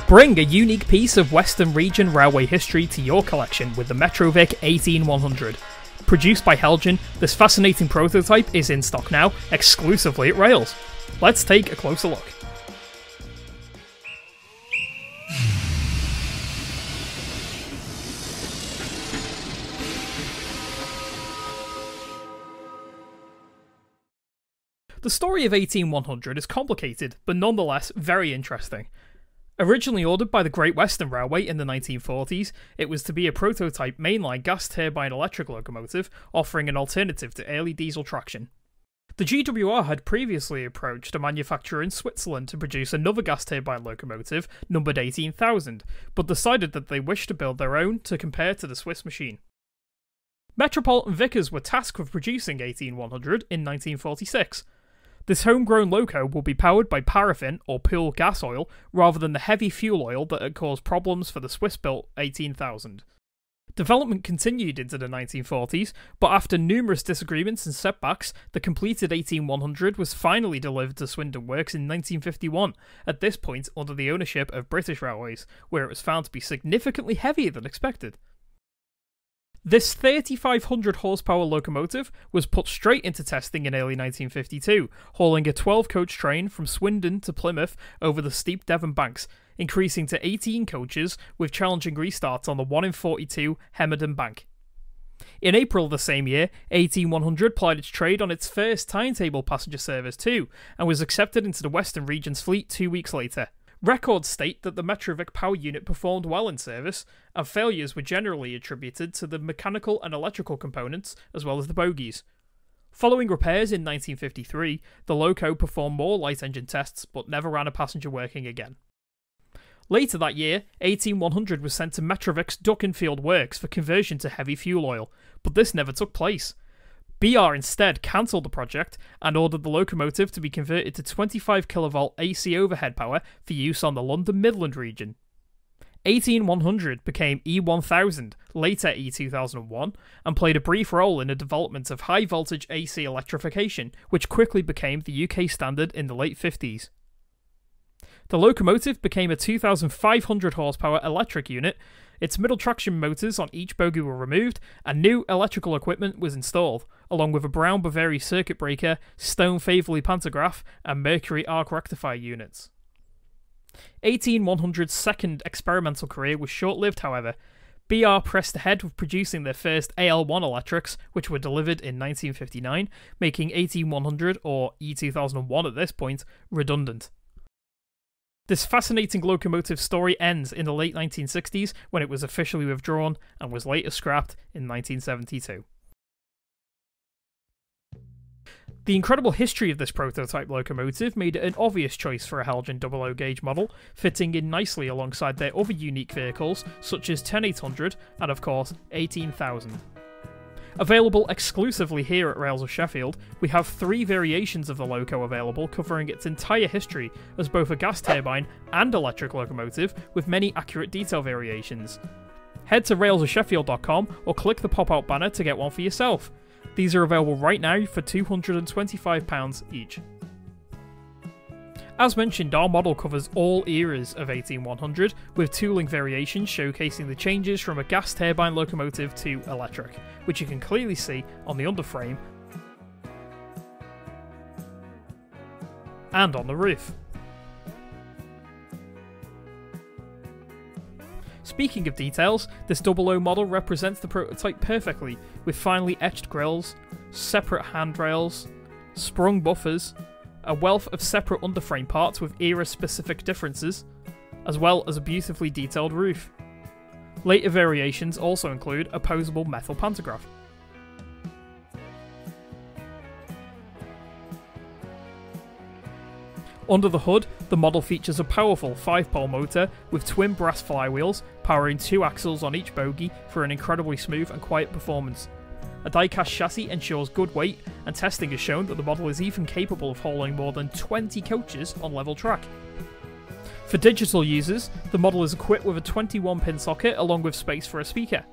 Bring a unique piece of Western Region railway history to your collection with the Metrovic 18100. Produced by Heljan, this fascinating prototype is in stock now, exclusively at Rails. Let's take a closer look. The story of 18100 is complicated, but nonetheless very interesting. Originally ordered by the Great Western Railway in the 1940s, it was to be a prototype mainline gas turbine electric locomotive, offering an alternative to early diesel traction. The GWR had previously approached a manufacturer in Switzerland to produce another gas turbine locomotive, numbered 18000, but decided that they wished to build their own to compare to the Swiss machine. Metropolitan Vickers were tasked with producing 18100 in 1946. This homegrown loco will be powered by paraffin or pool gas oil rather than the heavy fuel oil that had caused problems for the Swiss-built 18000. Development continued into the 1940s, but after numerous disagreements and setbacks, the completed 18100 was finally delivered to Swindon Works in 1951, at this point under the ownership of British Railways, where it was found to be significantly heavier than expected. This 3500 horsepower locomotive was put straight into testing in early 1952, hauling a 12-coach train from Swindon to Plymouth over the steep Devon banks, increasing to 18 coaches with challenging restarts on the 1 in 42 Hemerdon Bank. In April of the same year, 18100 plied its trade on its first timetable passenger service too, and was accepted into the Western Region's fleet 2 weeks later. Records state that the Metrovic power unit performed well in service, and failures were generally attributed to the mechanical and electrical components, as well as the bogies. Following repairs in 1953, the Loco performed more light engine tests, but never ran a passenger working again. Later that year, 18100 was sent to Metrovic's Duckenfield Works for conversion to heavy fuel oil, but this never took place. BR instead cancelled the project and ordered the locomotive to be converted to 25 kV AC overhead power for use on the London Midland region. 18100 became E1000, later E2001, and played a brief role in the development of high voltage AC electrification, which quickly became the UK standard in the late 50s. The locomotive became a 2500 horsepower electric unit. Its middle traction motors on each bogie were removed, and new electrical equipment was installed, along with a Brown Boveri circuit breaker, Stone Faverley pantograph, and Mercury arc rectifier units. 18100's second experimental career was short-lived, however. BR pressed ahead with producing their first AL1 electrics, which were delivered in 1959, making 18100, or E2001 at this point, redundant. This fascinating locomotive story ends in the late 1960s when it was officially withdrawn and was later scrapped in 1972. The incredible history of this prototype locomotive made it an obvious choice for a Heljan 00 gauge model, fitting in nicely alongside their other unique vehicles such as 10800 and of course 18000. Available exclusively here at Rails of Sheffield, we have 3 variations of the Loco available covering its entire history as both a gas turbine and electric locomotive with many accurate detail variations. Head to railsofsheffield.com or click the pop-out banner to get one for yourself. These are available right now for £225 each. As mentioned, our model covers all eras of 18100, with tooling variations showcasing the changes from a gas turbine locomotive to electric, which you can clearly see on the underframe and on the roof. Speaking of details, this 00 model represents the prototype perfectly, with finely etched grills, separate handrails, sprung buffers, a wealth of separate underframe parts with era-specific differences, as well as a beautifully detailed roof. Later variations also include a posable metal pantograph. Under the hood, the model features a powerful 5-pole motor with twin brass flywheels, powering 2 axles on each bogie for an incredibly smooth and quiet performance. A die-cast chassis ensures good weight, and testing has shown that the model is even capable of hauling more than 20 coaches on level track. For digital users, the model is equipped with a 21-pin socket along with space for a speaker.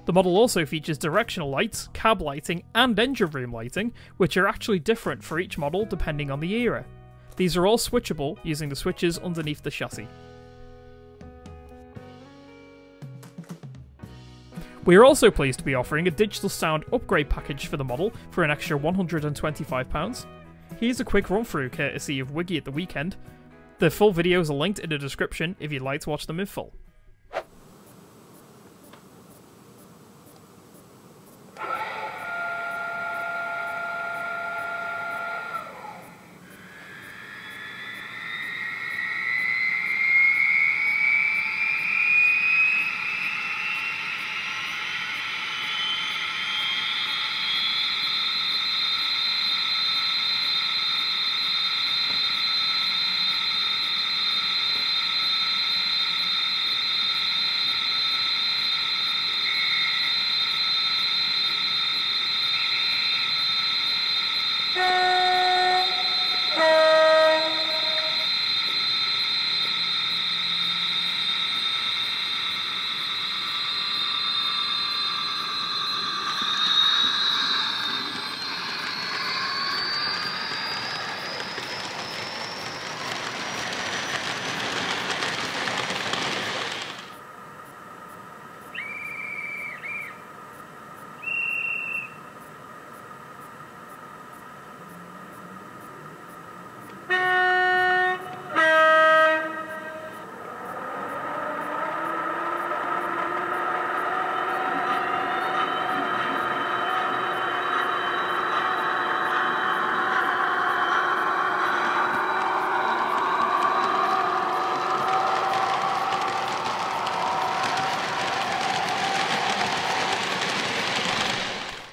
The model also features directional lights, cab lighting, and engine room lighting, which are actually different for each model depending on the era. These are all switchable using the switches underneath the chassis. We are also pleased to be offering a digital sound upgrade package for the model for an extra £125. Here's a quick run through courtesy of Wiggy at the Weekend. The full videos are linked in the description if you'd like to watch them in full.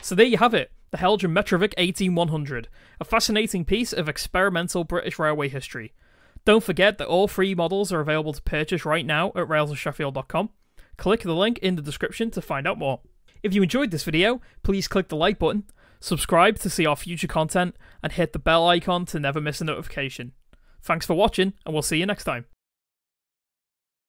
So there you have it, the Heljan Metrovic 18100, a fascinating piece of experimental British railway history. Don't forget that all 3 models are available to purchase right now at railsofsheffield.com. Click the link in the description to find out more. If you enjoyed this video, please click the like button, subscribe to see our future content, and hit the bell icon to never miss a notification. Thanks for watching, and we'll see you next time.